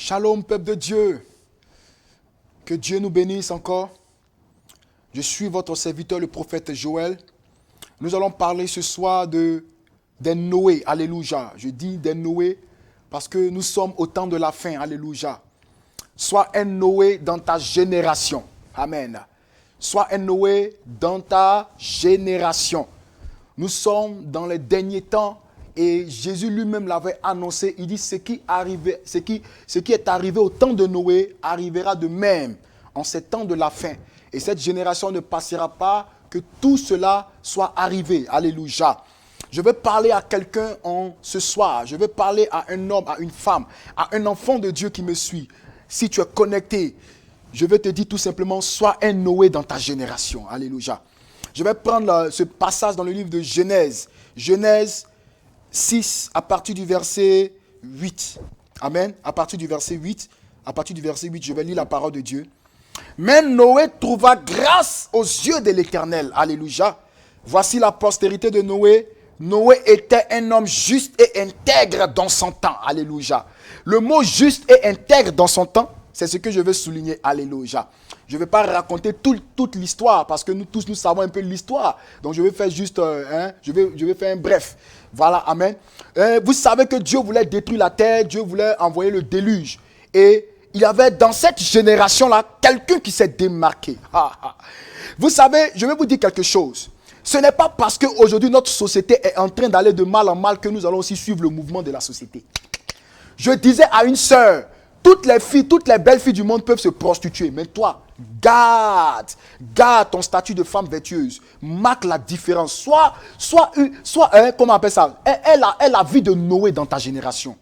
Shalom, peuple de Dieu. Que Dieu nous bénisse encore. Je suis votre serviteur, le prophète Joël. Nous allons parler ce soir des Noé. Alléluia. Je dis des Noé parce que nous sommes au temps de la fin. Alléluia. Sois un Noé dans ta génération. Amen. Sois un Noé dans ta génération. Nous sommes dans les derniers temps. Et Jésus lui-même l'avait annoncé. Il dit ce qui est arrivé au temps de Noé arrivera de même en ces temps de la fin. Et cette génération ne passera pas que tout cela soit arrivé. Alléluia. Je vais parler à quelqu'un ce soir. Je vais parler à un homme, à une femme, à un enfant de Dieu qui me suit. Si tu es connecté, je vais te dire tout simplement, sois un Noé dans ta génération. Alléluia. Je vais prendre ce passage dans le livre de Genèse. Genèse 6, à partir du verset 8. Amen. À partir du verset 8, je vais lire la parole de Dieu. Mais Noé trouva grâce aux yeux de l'Éternel. Alléluia. Voici la postérité de Noé. Noé était un homme juste et intègre dans son temps. Alléluia. Le mot juste et intègre dans son temps, c'est ce que je veux souligner. Alléluia. Je ne vais pas raconter toute l'histoire parce que nous tous, nous savons un peu l'histoire. Donc, je vais faire juste, je vais faire un bref. Voilà, amen. Vous savez que Dieu voulait détruire la terre, Dieu voulait envoyer le déluge. Et il y avait dans cette génération-là quelqu'un qui s'est démarqué. Vous savez, je vais vous dire quelque chose. Ce n'est pas parce qu'aujourd'hui notre société est en train d'aller de mal en mal que nous allons aussi suivre le mouvement de la société. Je disais à une sœur, toutes les belles filles du monde peuvent se prostituer. Mais toi, garde ton statut de femme vertueuse. Marque la différence. Sois comment on appelle ça? Aie la vie de Noé dans ta génération.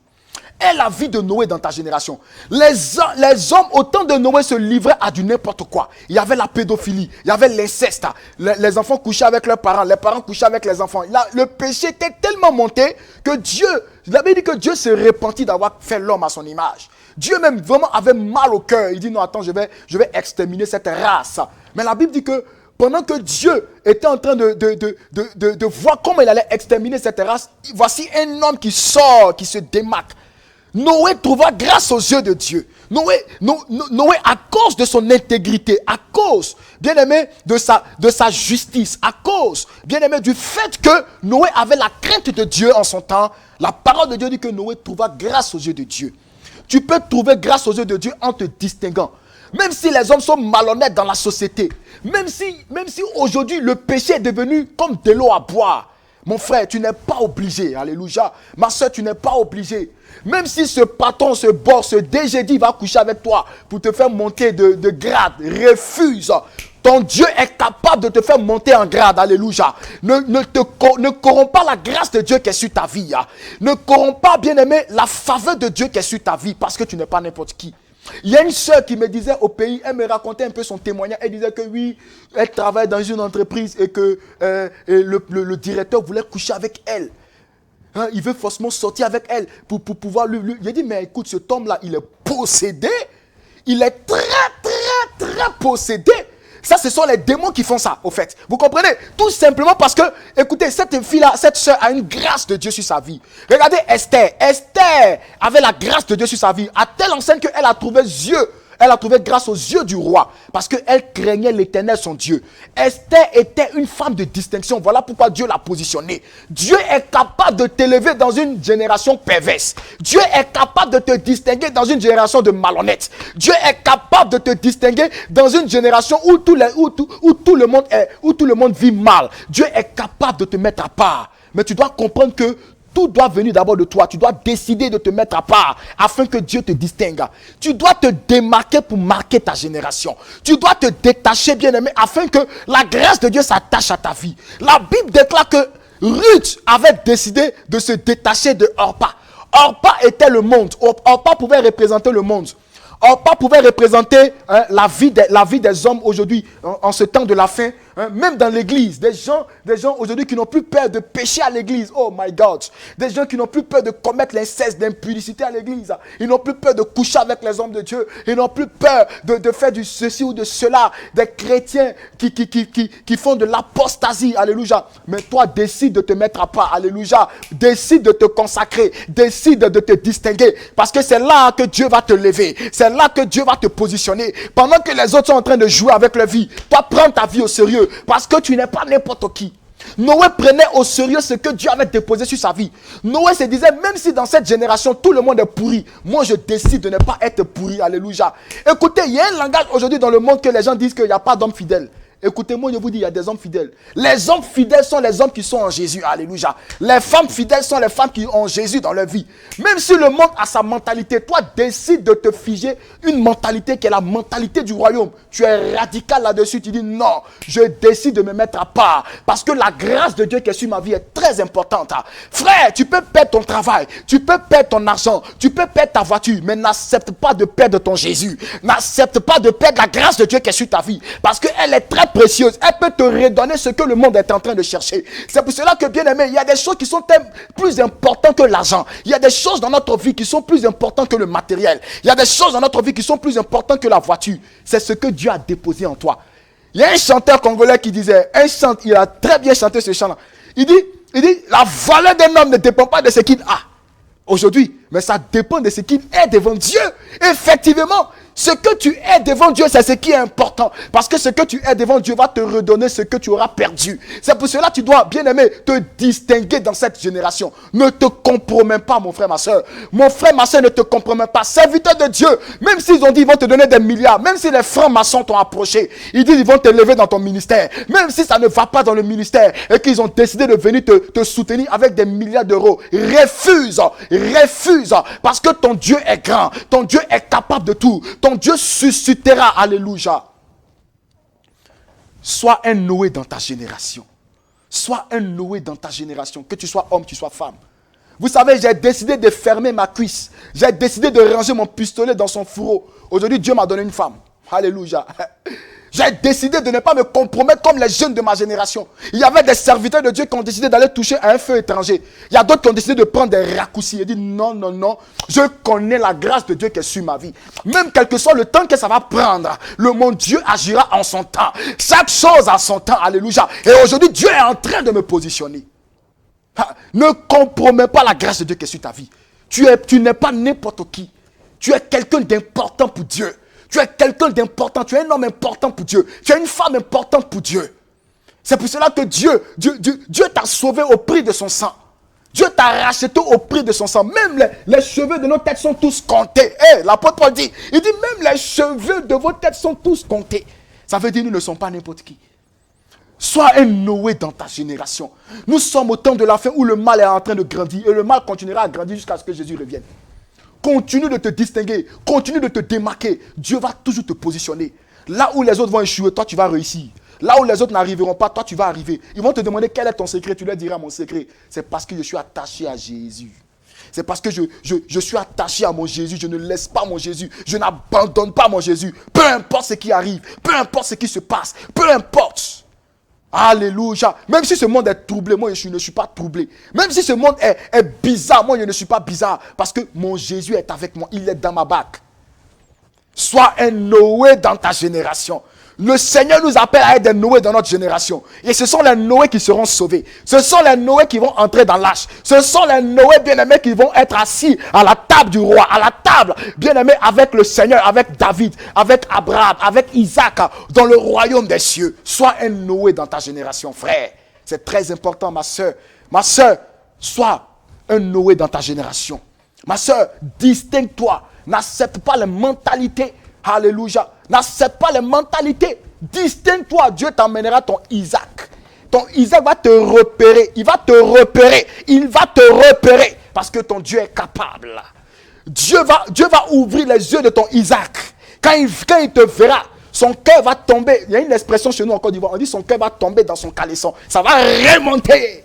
Aie la vie de Noé dans ta génération. Les hommes au temps de Noé se livraient à du n'importe quoi. Il y avait la pédophilie, il y avait l'inceste. Les enfants couchaient avec leurs parents, les parents couchaient avec les enfants. Le péché était tellement monté que Dieu, il avait dit que Dieu se repentit d'avoir fait l'homme à son image. Dieu même vraiment avait mal au cœur. Il dit non, attends, je vais exterminer cette race. Mais la Bible dit que pendant que Dieu était en train de voir comment il allait exterminer cette race, voici un homme qui sort, qui se démarque. Noé trouva grâce aux yeux de Dieu. Noé, à cause de son intégrité, à cause, bien aimé, de sa justice, à cause, bien aimé, du fait que Noé avait la crainte de Dieu en son temps, la parole de Dieu dit que Noé trouva grâce aux yeux de Dieu. Tu peux trouver grâce aux yeux de Dieu en te distinguant. Même si les hommes sont malhonnêtes dans la société, même si aujourd'hui le péché est devenu comme de l'eau à boire, mon frère, tu n'es pas obligé. Alléluia. Ma soeur, tu n'es pas obligé. Même si ce patron, ce boss, ce DG va coucher avec toi pour te faire monter de grade, refuse. Ton Dieu est capable de te faire monter en grade. Alléluia. Ne corromps pas la grâce de Dieu qui est sur ta vie. Ne corromps pas, bien-aimé, la faveur de Dieu qui est sur ta vie parce que tu n'es pas n'importe qui. Il y a une soeur qui me disait au pays, elle me racontait un peu son témoignage. Elle disait que oui, elle travaille dans une entreprise et que le directeur voulait coucher avec elle. Il veut forcément sortir avec elle pour pouvoir lui. Il a dit, mais écoute, cet homme-là, il est possédé. Il est très, très, très possédé. Ça, ce sont les démons qui font ça, au fait. Vous comprenez? Tout simplement parce que, écoutez, cette fille-là, cette soeur a une grâce de Dieu sur sa vie. Regardez Esther. Esther avait la grâce de Dieu sur sa vie. À telle enseigne qu'elle a trouvé grâce aux yeux du roi. Parce qu'elle craignait l'Éternel, son Dieu. Esther était une femme de distinction. Voilà pourquoi Dieu l'a positionnée. Dieu est capable de t'élever dans une génération perverse. Dieu est capable de te distinguer dans une génération de malhonnêtes. Dieu est capable de te distinguer dans une génération où tout le monde vit mal. Dieu est capable de te mettre à part. Mais tu dois comprendre que tout doit venir d'abord de toi. Tu dois décider de te mettre à part afin que Dieu te distingue. Tu dois te démarquer pour marquer ta génération. Tu dois te détacher, bien-aimé, afin que la grâce de Dieu s'attache à ta vie. La Bible déclare que Ruth avait décidé de se détacher de Orpa. Orpa était le monde. Orpa pouvait représenter le monde. Orpa pouvait représenter la vie des hommes aujourd'hui, en ce temps de la fin, hein, même dans l'église, des gens aujourd'hui qui n'ont plus peur de pécher à l'église. Oh my God. Des gens qui n'ont plus peur de commettre l'inceste, d'impudicité à l'église. Ils n'ont plus peur de coucher avec les hommes de Dieu. Ils n'ont plus peur de faire du ceci ou de cela. Des chrétiens qui font de l'apostasie. Alléluia. Mais toi, décide de te mettre à part. Alléluia. Décide de te consacrer. Décide de te distinguer. Parce que c'est là que Dieu va te lever. C'est là que Dieu va te positionner. Pendant que les autres sont en train de jouer avec leur vie, toi, prends ta vie au sérieux. Parce que tu n'es pas n'importe qui. Noé prenait au sérieux ce que Dieu avait déposé sur sa vie. Noé se disait, même si dans cette génération, tout le monde est pourri, moi je décide de ne pas être pourri. Alléluia. Écoutez, il y a un langage aujourd'hui dans le monde que les gens disent qu'il n'y a pas d'hommes fidèles. Écoutez-moi, je vous dis, il y a des hommes fidèles. Les hommes fidèles sont les hommes qui sont en Jésus. Alléluia. Les femmes fidèles sont les femmes qui ont Jésus dans leur vie. Même si le monde a sa mentalité, toi, décide de te figer une mentalité qui est la mentalité du royaume. Tu es radical là-dessus. Tu dis, non, je décide de me mettre à part. Parce que la grâce de Dieu qui est sur ma vie est très importante. Frère, tu peux perdre ton travail. Tu peux perdre ton argent. Tu peux perdre ta voiture. Mais n'accepte pas de perdre ton Jésus. N'accepte pas de perdre la grâce de Dieu qui est sur ta vie. Parce qu'elle est très précieuse. Elle peut te redonner ce que le monde est en train de chercher. C'est pour cela que, bien aimé, il y a des choses qui sont plus importantes que l'argent. Il y a des choses dans notre vie qui sont plus importantes que le matériel. Il y a des choses dans notre vie qui sont plus importantes que la voiture. C'est ce que Dieu a déposé en toi. Il y a un chanteur congolais qui disait, il a très bien chanté ce chant-là. Il dit, la valeur d'un homme ne dépend pas de ce qu'il a aujourd'hui, mais ça dépend de ce qu'il est devant Dieu. Effectivement, ce que tu es devant Dieu, c'est ce qui est important. Parce que ce que tu es devant Dieu va te redonner ce que tu auras perdu. C'est pour cela que tu dois, bien aimé, te distinguer dans cette génération. Ne te compromets pas, mon frère, ma soeur. Mon frère, ma soeur, ne te compromets pas. Serviteur de Dieu, même s'ils ont dit qu'ils vont te donner des milliards, même si les francs-maçons t'ont approché, ils disent qu'ils vont te lever dans ton ministère, même si ça ne va pas dans le ministère et qu'ils ont décidé de venir te soutenir avec des milliards d'euros, refuse. Parce que ton Dieu est grand, ton Dieu est capable de tout. Ton Dieu suscitera, alléluia. Sois un Noé dans ta génération. Sois un Noé dans ta génération. Que tu sois homme, que tu sois femme. Vous savez, j'ai décidé de fermer ma cuisse. J'ai décidé de ranger mon pistolet dans son fourreau. Aujourd'hui, Dieu m'a donné une femme. Alléluia. J'ai décidé de ne pas me compromettre comme les jeunes de ma génération. Il y avait des serviteurs de Dieu qui ont décidé d'aller toucher à un feu étranger. Il y a d'autres qui ont décidé de prendre des raccourcis et dit non, je connais la grâce de Dieu qui est sur ma vie. Même quel que soit le temps que ça va prendre, mon Dieu agira en son temps. Chaque chose a son temps, alléluia. Et aujourd'hui, Dieu est en train de me positionner. Ne compromets pas la grâce de Dieu qui est sur ta vie. Tu n'es pas n'importe qui. Tu es quelqu'un d'important pour Dieu. Tu es quelqu'un d'important, tu es un homme important pour Dieu. Tu es une femme importante pour Dieu. C'est pour cela que Dieu t'a sauvé au prix de son sang. Dieu t'a racheté au prix de son sang. Même les cheveux de nos têtes sont tous comptés. L'apôtre Paul dit, il dit même les cheveux de vos têtes sont tous comptés. Ça veut dire nous ne sommes pas n'importe qui. Sois un Noé dans ta génération. Nous sommes au temps de la fin où le mal est en train de grandir. Et le mal continuera à grandir jusqu'à ce que Jésus revienne. Continue de te distinguer, continue de te démarquer. Dieu va toujours te positionner. Là où les autres vont échouer, toi tu vas réussir. Là où les autres n'arriveront pas, toi tu vas arriver. Ils vont te demander quel est ton secret. Tu leur diras mon secret. C'est parce que je suis attaché à Jésus. C'est parce que je suis attaché à mon Jésus. Je ne laisse pas mon Jésus. Je n'abandonne pas mon Jésus. Peu importe ce qui arrive. Peu importe ce qui se passe. Peu importe. Alléluia. Même si ce monde est troublé, moi je ne suis pas troublé. Même si ce monde est bizarre, moi je ne suis pas bizarre. Parce que mon Jésus est avec moi. Il est dans ma bague. Sois un Noé dans ta génération. Le Seigneur nous appelle à être des Noé dans notre génération. Et ce sont les Noé qui seront sauvés. Ce sont les Noé qui vont entrer dans l'arche. Ce sont les Noé bien-aimés qui vont être assis à la table du roi. À la table, bien-aimés, avec le Seigneur, avec David, avec Abraham, avec Isaac, dans le royaume des cieux. Sois un Noé dans ta génération, frère. C'est très important, ma soeur. Ma soeur, sois un Noé dans ta génération. Ma soeur, distingue-toi. N'accepte pas les mentalités. Alléluia. N'accepte pas les mentalités. Distingue-toi. Dieu t'emmènera ton Isaac. Ton Isaac va te repérer. Il va te repérer. Il va te repérer. Parce que ton Dieu est capable. Dieu va ouvrir les yeux de ton Isaac. Quand il te verra, son cœur va tomber. Il y a une expression chez nous en Côte d'Ivoire. On dit son cœur va tomber dans son caleçon. Ça va remonter.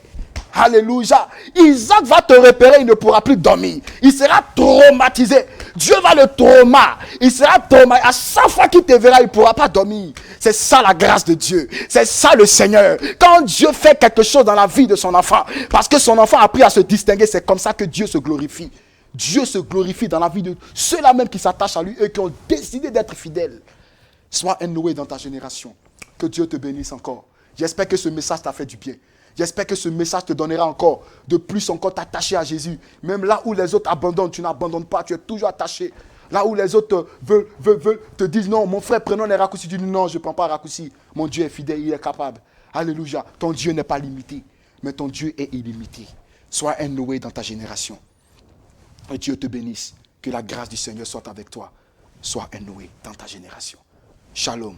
Alléluia. Isaac va te repérer. Il ne pourra plus dormir. Il sera traumatisé. Dieu va le trauma. Il sera traumatisé. À chaque fois qu'il te verra, il ne pourra pas dormir. C'est ça la grâce de Dieu. C'est ça le Seigneur. Quand Dieu fait quelque chose dans la vie de son enfant, parce que son enfant a appris à se distinguer, c'est comme ça que Dieu se glorifie. Dieu se glorifie dans la vie de ceux-là même qui s'attachent à lui et qui ont décidé d'être fidèles. Sois un Noé dans ta génération. Que Dieu te bénisse encore. J'espère que ce message t'a fait du bien. J'espère que ce message te donnera encore de plus encore t'attacher à Jésus. Même là où les autres abandonnent, tu n'abandonnes pas, tu es toujours attaché. Là où les autres veulent te disent non, mon frère, prenons les raccourcis. Tu dis non, je ne prends pas raccourci. Mon Dieu est fidèle, il est capable. Alléluia. Ton Dieu n'est pas limité, mais ton Dieu est illimité. Sois un Noé dans ta génération. Et Dieu te bénisse. Que la grâce du Seigneur soit avec toi. Sois un Noé dans ta génération. Shalom.